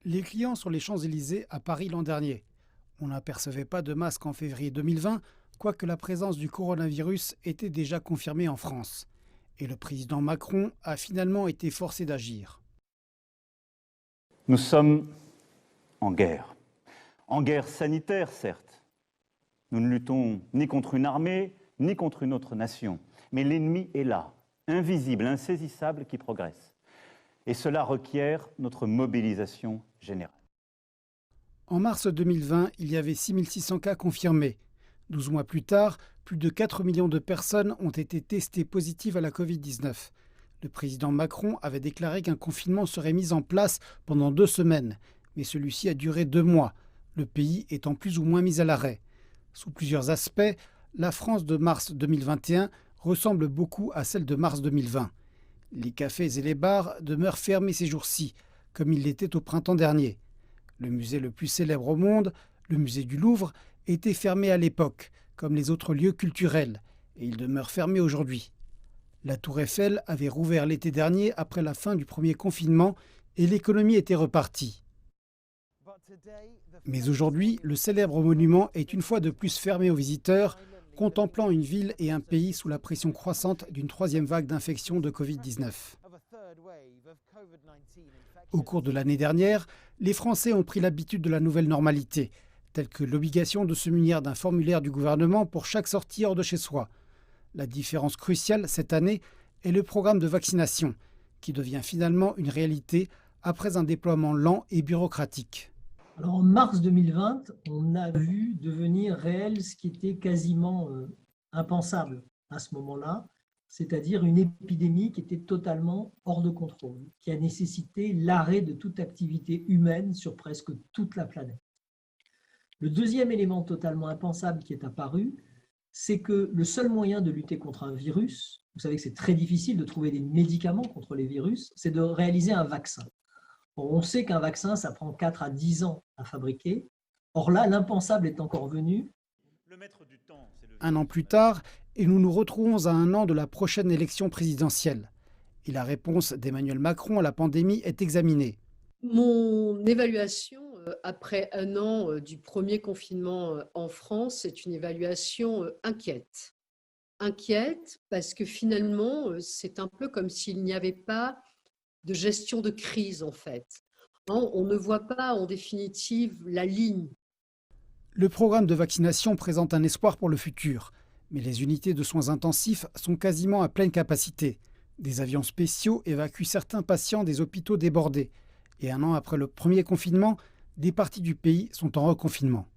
Les clients sur les Champs-Élysées à Paris l'an dernier. On n'apercevait pas de masques en février 2020, quoique la présence du coronavirus était déjà confirmée en France. Et le président Macron a finalement été forcé d'agir. Nous sommes en guerre. En guerre sanitaire, certes. Nous ne luttons ni contre une armée, ni contre une autre nation. Mais l'ennemi est là, invisible, insaisissable, qui progresse. Et cela requiert notre mobilisation générale. En mars 2020, il y avait 6600 cas confirmés. 12 mois plus tard, plus de 4 millions de personnes ont été testées positives à la Covid-19. Le président Macron avait déclaré qu'un confinement serait mis en place pendant 2 semaines, mais celui-ci a duré 2 mois, le pays étant plus ou moins mis à l'arrêt. Sous plusieurs aspects, la France de mars 2021 ressemble beaucoup à celle de mars 2020. Les cafés et les bars demeurent fermés ces jours-ci, comme ils l'étaient au printemps dernier. Le musée le plus célèbre au monde, le musée du Louvre, était fermé à l'époque, comme les autres lieux culturels, et il demeure fermé aujourd'hui. La Tour Eiffel avait rouvert l'été dernier après la fin du premier confinement et l'économie était repartie. Mais aujourd'hui, le célèbre monument est une fois de plus fermé aux visiteurs, contemplant une ville et un pays sous la pression croissante d'une troisième vague d'infection de Covid-19. Au cours de l'année dernière, les Français ont pris l'habitude de la nouvelle normalité, telle que l'obligation de se munir d'un formulaire du gouvernement pour chaque sortie hors de chez soi. La différence cruciale cette année est le programme de vaccination, qui devient finalement une réalité après un déploiement lent et bureaucratique. Alors en mars 2020, on a vu devenir réel ce qui était quasiment impensable à ce moment-là, c'est-à-dire une épidémie qui était totalement hors de contrôle, qui a nécessité l'arrêt de toute activité humaine sur presque toute la planète. Le deuxième élément totalement impensable qui est apparu, c'est que le seul moyen de lutter contre un virus, vous savez que c'est très difficile de trouver des médicaments contre les virus, c'est de réaliser un vaccin. On sait qu'un vaccin, ça prend 4 à 10 ans à fabriquer. Or là, l'impensable est encore venu. Un an plus tard, et nous nous retrouvons à un an de la prochaine élection présidentielle. Et la réponse d'Emmanuel Macron à la pandémie est examinée. Mon évaluation après un an du premier confinement en France, c'est une évaluation inquiète. Inquiète parce que finalement, c'est un peu comme s'il n'y avait pas de gestion de crise en fait. On ne voit pas en définitive la ligne. Le programme de vaccination présente un espoir pour le futur, mais les unités de soins intensifs sont quasiment à pleine capacité. Des avions spéciaux évacuent certains patients des hôpitaux débordés. Et un an après le premier confinement, des parties du pays sont en reconfinement.